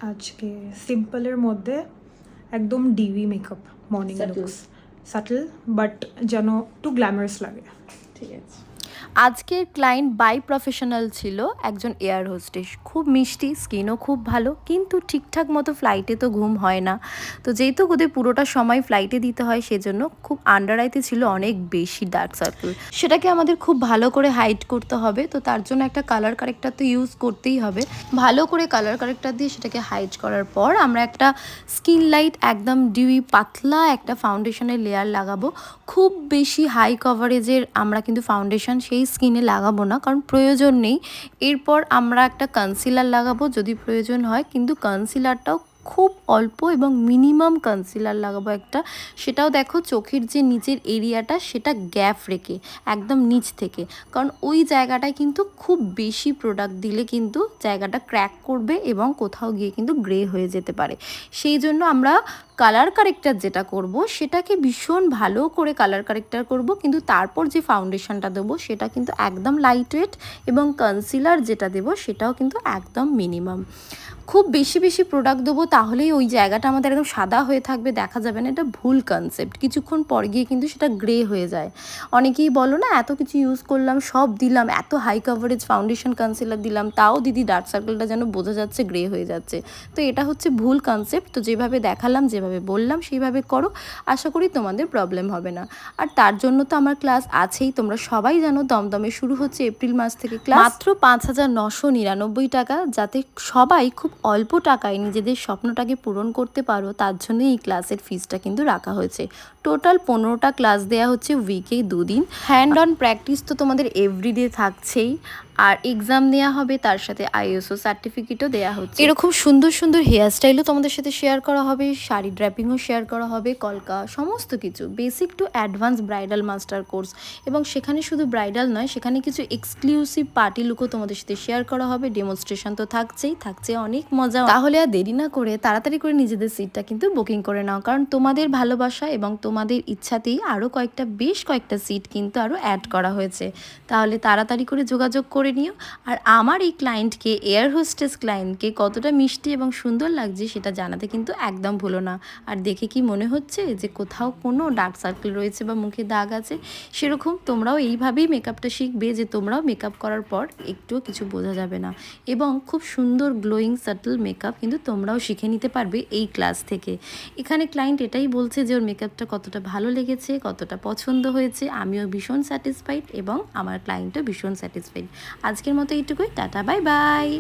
আজকে সিম্পলের মধ্যে একদম ডিভি makeup, morning looks, subtle but যেন একটু গ্ল্যামারাস লাগে। ঠিক আছে। আজকের ক্লায়েন্ট বাই প্রফেশনাল ছিল, একজন এয়ার হোস্টেস, খুব মিষ্টি, স্কিনও খুব ভালো, কিন্তু ঠিকঠাক মতো ফ্লাইটে তো ঘুম হয় না। তো যেহেতু ওদের পুরোটা সময় ফ্লাইটে দিতে হয়, সেজন্য খুব আন্ডার আইতে ছিল অনেক বেশি ডার্ক সার্কেল। সেটাকে আমাদের খুব ভালো করে হাইড করতে হবে, তো তার জন্য একটা কালার কারেক্টার তো ইউজ করতেই হবে। ভালো করে কালার কারেক্টার দিয়ে সেটাকে হাইড করার পর আমরা একটা স্কিন লাইট একদম ডিউই পাতলা একটা ফাউন্ডেশনের লেয়ার লাগাবো। খুব বেশি হাই কভারেজের আমরা কিন্তু ফাউন্ডেশন সেই স্কিনে লাগাবো না, কারণ প্রয়োজন নেই। এরপর আমরা একটা কনসিলার লাগাবো যদি প্রয়োজন হয়, কিন্তু কনসিলারটাও খুব অল্প এবং মিনিমাম কনসিলার লাগাবো একটা। সেটাও দেখো চোখের যে নিচের এরিয়াটা সেটা গ্যাপ রেখে একদম নিচ থেকে, কারণ ওই জায়গাটায় কিন্তু খুব বেশি প্রোডাক্ট দিলে কিন্তু জায়গাটা ক্র্যাক করবে এবং কোথাও গিয়ে কিন্তু গ্রে হয়ে যেতে পারে। সেই জন্য আমরা কালার কারেক্টার যেটা করব সেটাকে ভীষণ ভালো করে কালার কারেক্টার করব, কিন্তু তারপর যে ফাউন্ডেশনটা দেবো সেটা কিন্তু একদম লাইট ওয়েট, এবং কনসিলার যেটা দেবো সেটাও কিন্তু একদম মিনিমাম। খুব বেশি বেশি প্রোডাক্ট দেবো তাহলেই ওই জায়গাটা আমাদের একদম সাদা হয়ে থাকবে, দেখা যাবে না। এটা ভুল কনসেপ্ট, কিছুক্ষণ পর গিয়ে কিন্তু সেটা গ্রে হয়ে যায়। অনেকেই বলো না, এত কিছু ইউজ করলাম, সব দিলাম, এত হাই কভারেজ ফাউন্ডেশন কনসিলার দিলাম, তাও দিদি ডার্ক সার্কেলটা যেন বোঝা যাচ্ছে গ্রে হয়ে যাচ্ছে। তো এটা হচ্ছে ভুল কনসেপ্ট। তো যেভাবে দেখালাম, যেভাবে বললাম সেইভাবে করো, আশা করি তোমাদের প্রবলেম হবে না। আর তার জন্য তো আমার ক্লাস আছেই, তোমরা সবাই জানো দমদমে শুরু হচ্ছে এপ্রিল মাস থেকে ক্লাস, মাত্র 5,999 টাকা, যাতে সবাই খুব অল্প টাকায় নিজেদের স্বপ্নটাকে পূরণ করতে পারো, তার জন্য এই ক্লাসের ফিসটা কিন্তু রাখা হয়েছে। টোটাল 15টা ক্লাস দেওয়া হচ্ছে উইকে 2 দিন। হ্যান্ড অন প্র্যাকটিস তো তোমাদের এভরিডে থাকছেই, আর এক্সাম নেওয়া হবে, তার সাথে আইএসও সার্টিফিকেটও দেওয়া হচ্ছে। এরকম সুন্দর সুন্দর হেয়ার স্টাইলও তোমাদের সাথে শেয়ার করা হবে, শাড়ি ড্র্যাপিংও শেয়ার করা হবে, কলকা, সমস্ত কিছু basic to advance bridal master course. এবং সেখানে শুধু ব্রাইডাল নয়, সেখানে কিছু এক্সক্লুসিভ পার্টি লুকও তোমাদের সাথে শেয়ার করা হবে। ডেমনস্ট্রেশন তো থাকছেই, থাকছে অনেক মজা। তাহলে আর দেরি না করে তাড়াতাড়ি করে নিজেদের সিটটা কিন্তু বুকিং করে নাও, কারণ তোমাদের ভালোবাসা এবং তোমাদের ইচ্ছাতেই আরও বেশ কয়েকটা সিট কিন্তু আরও অ্যাড করা হয়েছে। তাহলে তাড়াতাড়ি করে যোগাযোগ করে নিও। আর আমার এই ক্লায়েন্টকে, এয়ার হোস্টেস ক্লায়েন্টকে কতটা মিষ্টি এবং সুন্দর লাগছে সেটা জানাতে কিন্তু একদম ভুলো না। আর দেখে কি মনে হচ্ছে যে কোথাও কোনো ডার্ক সার্কেল রয়েছে বা মুখে দাগ আছে? সেরকম তোমরাও এইভাবেই মেকআপটা শিখবে, যে তোমরাও মেকআপ করার পর একটুও কিছু বোঝা যাবে না, এবং খুব সুন্দর গ্লোয়িং সাটল মেকআপ কিন্তু তোমরাও শিখে নিতে পারবে এই ক্লাস থেকে। এখানে ক্লায়েন্ট এটাই বলছে যে ওর মেকআপটা কতটা ভালো লেগেছে, কতটা পছন্দ হয়েছে। আমিও ভীষণ স্যাটিসফাইড এবং আমার ক্লায়েন্টও ভীষণ স্যাটিসফাইড। আজকের মতো এইটুকুই, টাটা, বাই বাই।